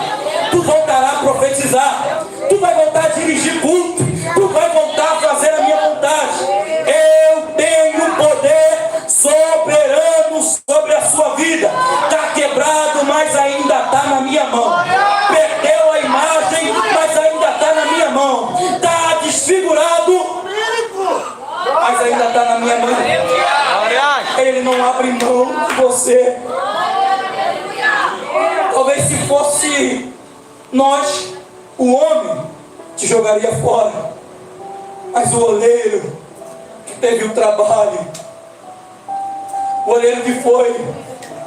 Speaker 2: Tu voltará a profetizar, tu vai voltar a dirigir culto, tu vai voltar a fazer a minha vontade. Eu tenho poder soberano sobre a sua vida. Está quebrado, mas ainda está na minha mão. Perdeu a imagem, mas ainda está na minha mão. Está desfigurado, mas ainda está na minha mão. Ele não abre mão de você. Talvez se fosse nós, o homem te jogaria fora, mas o oleiro que teve o trabalho, o oleiro que foi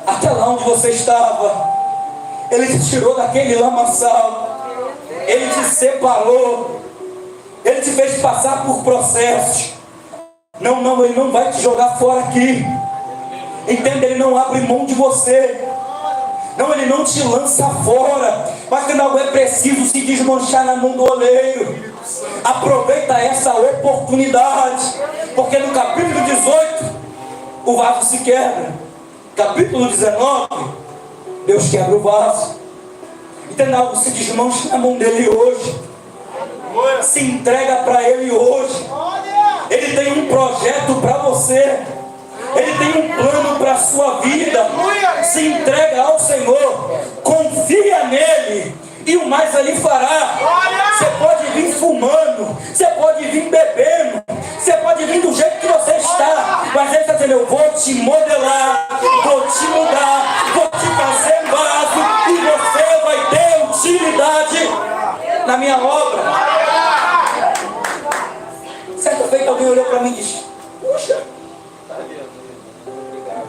Speaker 2: até lá onde você estava, ele te tirou daquele lamaçal, ele te separou, ele te fez passar por processos. Não, ele não vai te jogar fora aqui. Entenda, ele não abre mão de você. Não, ele não te lança fora. Mas quando algo é preciso se desmanchar na mão do oleiro, aproveita essa oportunidade. Porque no capítulo 18, o vaso se quebra. Capítulo 19, Deus quebra o vaso. Entenda, algo se desmancha na mão dele hoje. Se entrega para ele hoje. Ele tem um projeto para você. Ele tem um plano para a sua vida. Se entrega ao Senhor. Confia nele. E o mais ele fará. Você pode vir fumando. Você pode vir bebendo. Você pode vir do jeito que você está. Mas ele está dizendo: eu vou te modelar. Vou te mudar. Vou te fazer um vaso. E você vai ter utilidade na minha obra. Certa feita alguém olhou para mim e disse: puxa,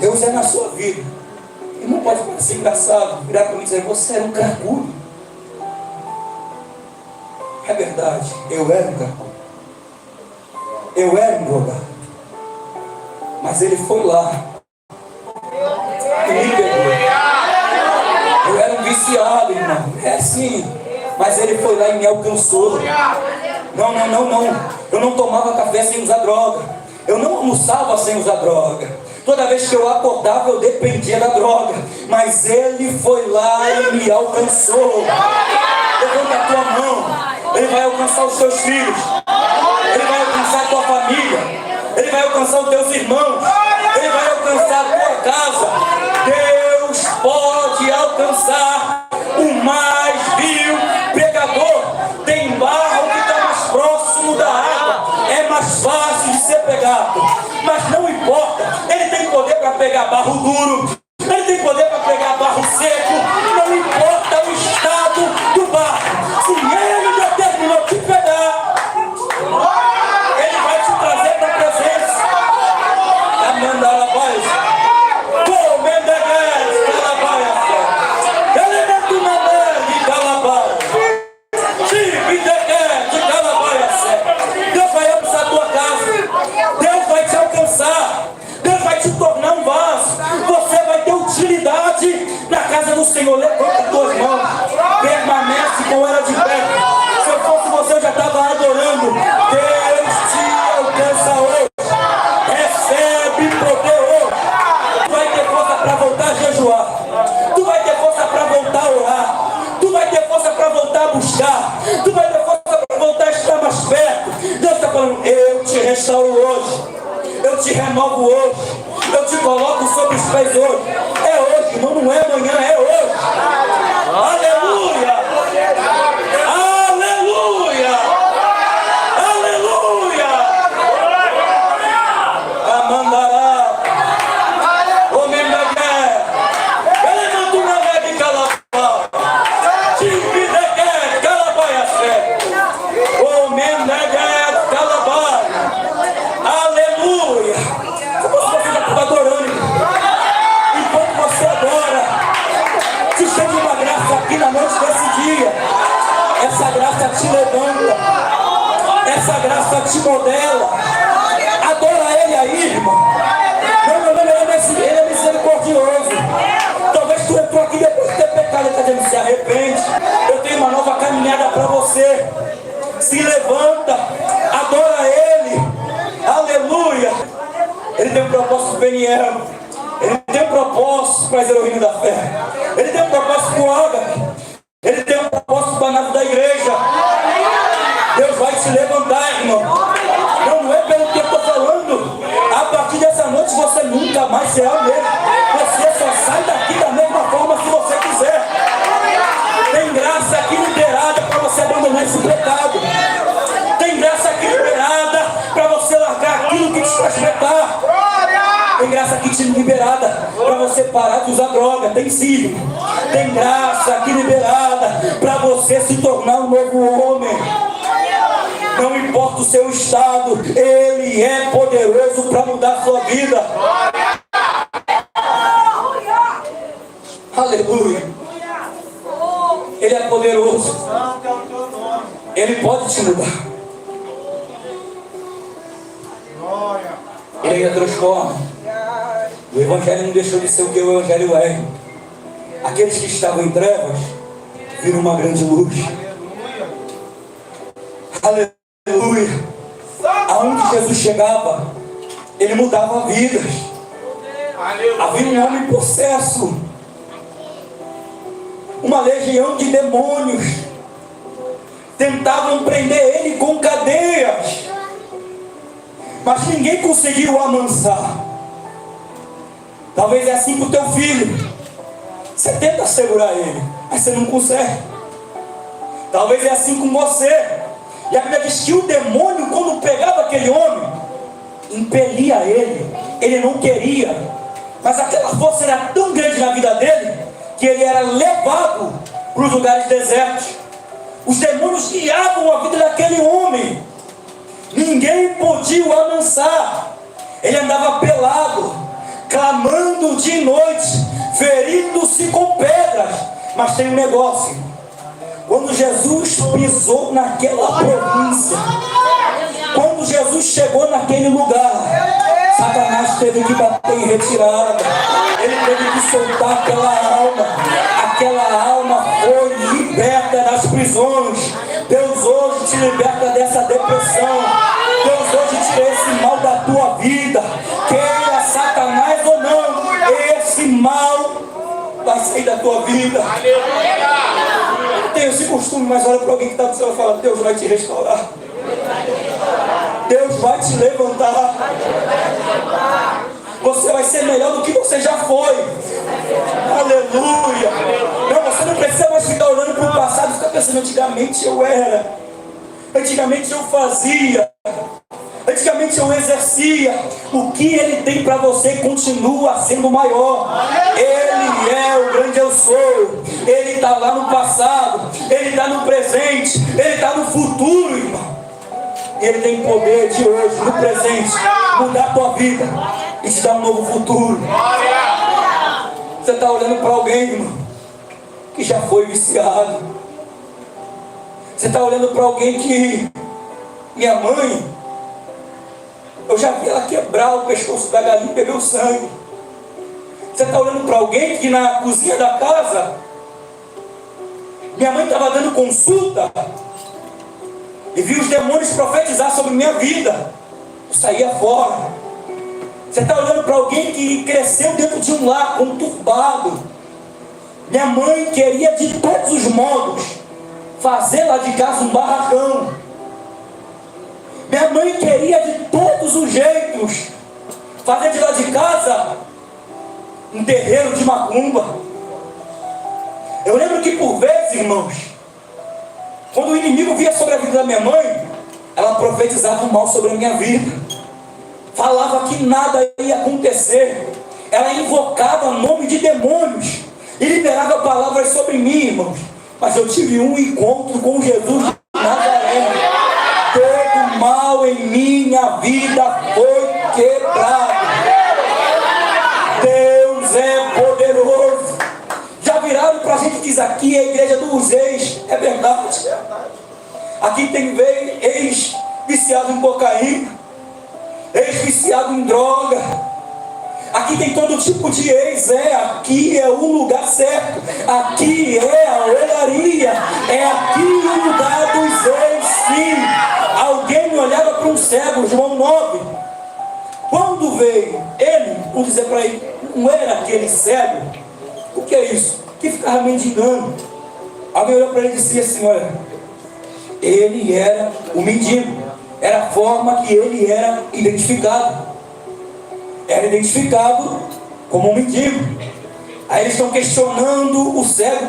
Speaker 2: Deus é na sua vida. E não pode parecer engraçado virar para mim e dizer: você era um cracudo. É verdade, eu era um cracudo. Eu era um drogado. Mas ele foi lá e me perdoou. Eu era um viciado, irmão. É sim. Mas ele foi lá e me alcançou. Não. Eu não tomava café sem usar droga. Eu não almoçava sem usar droga. Toda vez que eu acordava, eu dependia da droga. Mas ele foi lá e me alcançou. Levanta a tua mão. Ele vai alcançar os teus filhos. Ele vai alcançar a tua família. Ele vai alcançar os teus irmãos. Ele vai alcançar a tua casa. Deus pode alcançar o mais vil pecador. Tem barro que está mais próximo da água. É mais fácil de ser pegado. Mas não importa. Ele tem poder para pegar barro duro. Ele tem poder para pegar barro seco. Não importa o estado do barro. Se ele determinou te pegar, ele vai te trazer para a presença. Amanda Alabaias. Comenda Guedes, Calabaias. Elemento Mamãe de Calabaias. Chipe de Guedes, de Calabaias. Deus vai alcançar a tua casa. Deus vai te alcançar. Deus vai te tornar um vaso. Você vai ter utilidade na casa do Senhor. Levanta as tuas mãos. Permanece com ela de pé. Se eu fosse você, eu já estava adorando. Deus te alcança hoje. Recebe poder hoje. Tu vai ter força para voltar a jejuar. Tu vai ter força para voltar a orar. Tu vai ter força para voltar a buscar. Tu vai ter força para voltar a estar mais perto. Deus está falando, eu te restauro hoje. Eu te renovo hoje. Eu te coloco sobre os pés hoje. É hoje, irmão, não é amanhã, é hoje. Aleluia! Aleluia! Aleluia! Amandará. O Mendagué. Ele mandou uma neve de Calabá. Time de Gué, Calabaias. O Mendagué, Calabá. Aleluia! Você já está adorando. Enquanto você adora, te chega uma graça aqui na noite desse dia. Essa graça te levanta. Essa graça te modela. Adora Ele aí, irmão. Ele é misericordioso. Talvez tu entrou aqui depois de ter pecado. Ele está dizendo, se arrepende. Eu tenho uma nova caminhada para você. Se levanta. Adora Ele. Aleluia. Ele tem um propósito com o Peniel. Ele tem um propósito com as heroínas da fé. Ele tem um propósito com o Ágape. Ele tem um propósito com a nave da igreja. Deus vai te levantar, irmão. Não é pelo que eu estou falando. A partir dessa noite você nunca mais será o mesmo. Você só sai daqui da mesma forma se você quiser. Tem graça aqui liberada para você abandonar esse pecado. Tem graça aqui liberada para você largar aquilo que te faz pecar. Tem graça aqui liberada para você parar de usar droga. Tem sim. Tem graça aqui liberada para você se tornar um novo homem. Não importa o seu estado, Ele é poderoso para mudar a sua vida. Aleluia. Ele é poderoso. Ele pode te mudar. Ele é transforma. O Evangelho não deixou de ser o que o Evangelho é. Aqueles que estavam em trevas viram uma grande luz. Aleluia. Aonde Jesus chegava, Ele mudava vidas. Havia um homem possesso, uma legião de demônios tentavam prender ele com cadeias, mas ninguém conseguiu amansar. Talvez é assim com o teu filho. Você tenta segurar ele, mas você não consegue. Talvez é assim com você. E a Bíblia diz que o demônio, quando pegava aquele homem, impelia ele. Ele não queria, mas aquela força era tão grande na vida dele que ele era levado para os lugares desertos. Os demônios guiavam a vida daquele homem. Ninguém podia o amansar. Ele andava pelado, clamando de noite, ferindo-se com pedras. Mas tem um negócio: quando Jesus pisou naquela província, quando Jesus chegou naquele lugar, Satanás teve que bater em retirada. Ele teve que soltar aquela alma prisões. Deus hoje te liberta dessa depressão. Deus hoje tira esse mal da tua vida. Queira Satanás ou não, esse mal vai sair da tua vida. Eu tenho esse costume, mas olha para alguém que está do céu e fala: Deus vai te restaurar. Deus vai te levantar. Você vai ser melhor do que você já foi. Aleluia. Não, você não precisa mais ficar olhando para o passado e ficar pensando: antigamente eu era, antigamente eu fazia, antigamente eu exercia. O que Ele tem para você continua sendo maior. Ele é o grande eu sou. Ele está lá no passado, Ele está no presente, Ele está no futuro, irmão. Ele tem poder de hoje, no presente, mudar a tua vida e te dar um novo futuro. Você está olhando para alguém, irmão, que já foi viciado. Você está olhando para alguém que... Minha mãe, eu já vi ela quebrar o pescoço da galinha e beber o sangue. Você está olhando para alguém que na cozinha da casa, minha mãe estava dando consulta e vi os demônios profetizar sobre minha vida. Eu saía fora. Você está olhando para alguém que cresceu dentro de um lar conturbado. Minha mãe queria de todos os modos fazer lá de casa um barracão. Minha mãe queria de todos os jeitos fazer de lá de casa um terreiro de macumba. Eu lembro que por vezes, irmãos, quando o inimigo via sobre a vida da minha mãe, ela profetizava o mal sobre a minha vida. Falava que nada ia acontecer. Ela invocava o nome de demônios e liberava palavras sobre mim, irmãos. Mas eu tive um encontro com Jesus de Nazaré. Todo mal em minha vida foi quebrado. Deus é poderoso. Já viraram para a gente que diz: aqui é a igreja dos ex. É verdade. Aqui tem ex-viciado em cocaína, ex-viciado em droga. Aqui tem todo tipo de ex. Aqui é o lugar certo. Aqui é a olaria. É aqui o lugar dos ex, sim. Alguém me olhava para um cego, João 9. Quando veio ele, vou dizer para ele: não era aquele cego? O que é isso? Que ficava mendigando. Alguém olhou para ele e disse assim: olha, ele era o mendigo. Era a forma que ele era identificado. Era identificado como um mendigo. Aí eles estão questionando o cego.